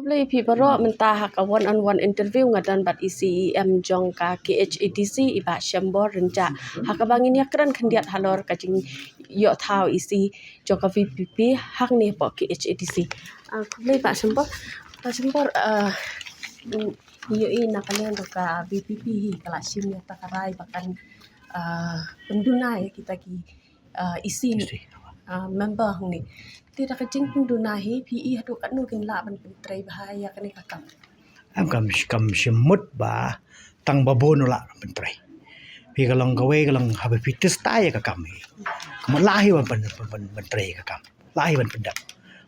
Kublai pi baro mentah ka one on one interview ngadan bat ICEM jong ka KHADC iba syambor renca hak bangin yakran khandiat halor ka jing yo thau isi jong ka VPP hak ni po KHADC kublai ba syambor yo ina kalian ka VPP hi kala sim ya takarai bahkan pendunai kita ki isi member ni tidak kecing pendunahi PE hadu kat nu kin la ban pentrai bahaya kan kakam kam semut ba tang babon la pentrai pi kalong gawe kalong habe fitis tai ka kami kam lahi ban pentrai ka kam lahi ban pendak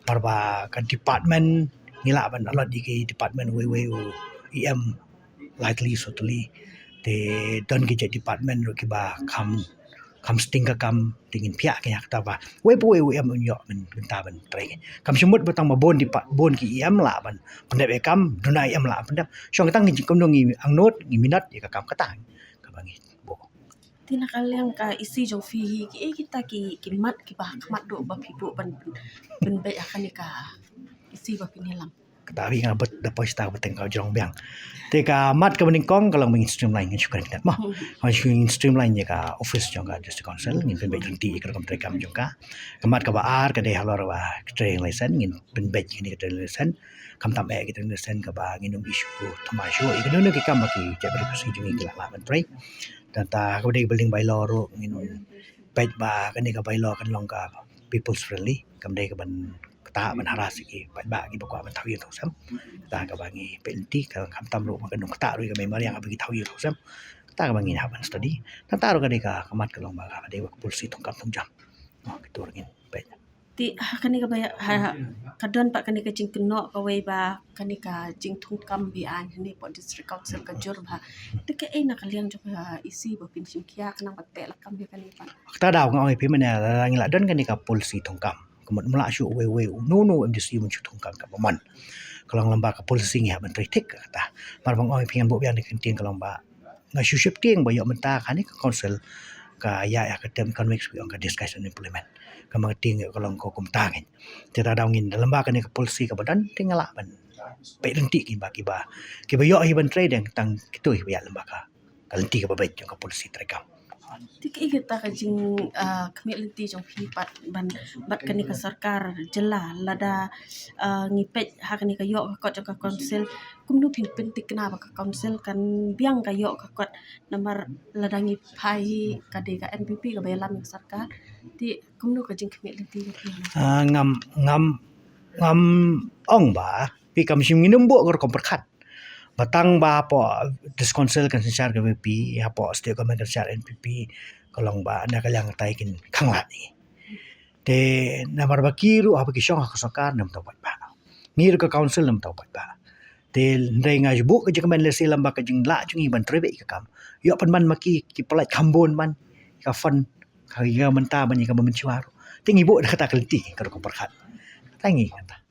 marba ka department ngila ban alot di department we em likely sotally te don ki department ro ki ba kam sting ka kam tingin pia kaya kata ba we em unyo men ta ban trai kam semut batang babon di bon ki em la ban pendap kam dunai em la pendap syong tang ni kom ngi ang not ngi minat ka kam kata ka bangi bo tina kalian ka isi jong fi kita ki mat ki ba mat do ba pibu ban be akan ka isi ba pinilam kata wi ngabet da posta beteng kau jong biang te ka mat ka bening kong kalau mengin streamline ngi syukur kita mah ha syuing streamline ya ka office jong ka district council ngin ben ti ka kam trekam jong ka mat ka ba ar ka de halor ba training lesson ngin ben bet ni ka training lesson kam tam e ka training lesson ka ba ngin isu tamasyo ikano ki kam ki jabar ku jong ki la ban break dan ta ka de building by law ro ngin bet ba ka ni ka by law kan long ka people's friendly kam de ka ban ta ban haras ki ba ki ba ban thawi thau sam ta ka bangi penti ka kam tam ro ma ka nuk ta ro ka memori yang abi thawi thau sam ta ka bangi haban study ta ta ro ka de ka kamat ka long ba ka de wa polisi thong kam thong jam ki tur ngin pe ti kani ka baya kadon pak kani ka jing kenok ka we ba kani ka jing thung kam bi an ni po district council ka jur ba te ka ai na kalian jo ka isi ba pin sim kia kana ba te la kam bi kani pa ta daw ngoi pi mane ngi la don kani ka polisi thong kam kemat mula syu we no MDC mun thong kam ka man kalau lamba ka polisi ngi haban tritik kata mar bang oi pingan bo bian ni kenting kalau ba nga syu ship ting ba yo menta khani ka council ka ya term convex bi ka discussion implement ka mang ting kalau ko kum ta ngin te ta daw ngin lamba ka ni ka polisi ka badan tingala ban pe renti ki ba ki ba yo hi ban trade tang kitoi ya lamba ka kalenti ka ba bet ka polisi trekam Tiki kita ka jing community jong pi pat ban bat kani ka sarkar jela lada ngipet ha kani ka yo ka jong ka council kumnu pin pentik na ba ka council kan biang ka yo ka kot nomor lada ngipai ka de ka NPP ka bayalam ka sarkar ti kumnu ka jing community ka ngam ong ba pi kam sim nginum bo ko perkat batang ba po diskonsel kan secara ke VP ya po setiap komen secara NPP kolong ba na kalang tay kin khangla ni te namar bakiru apa ki syong ka sokar nam tawat ba ngir ka council nam tawat ba te ndai ngai bu ka komen lesi lamba ka jing la jungi ban trebe ka kam yo pan man maki ki pelat kambon man ka fan ka ya menta ban ka mencuar tingi bu dah kata keliti ka ko perkat tangi kata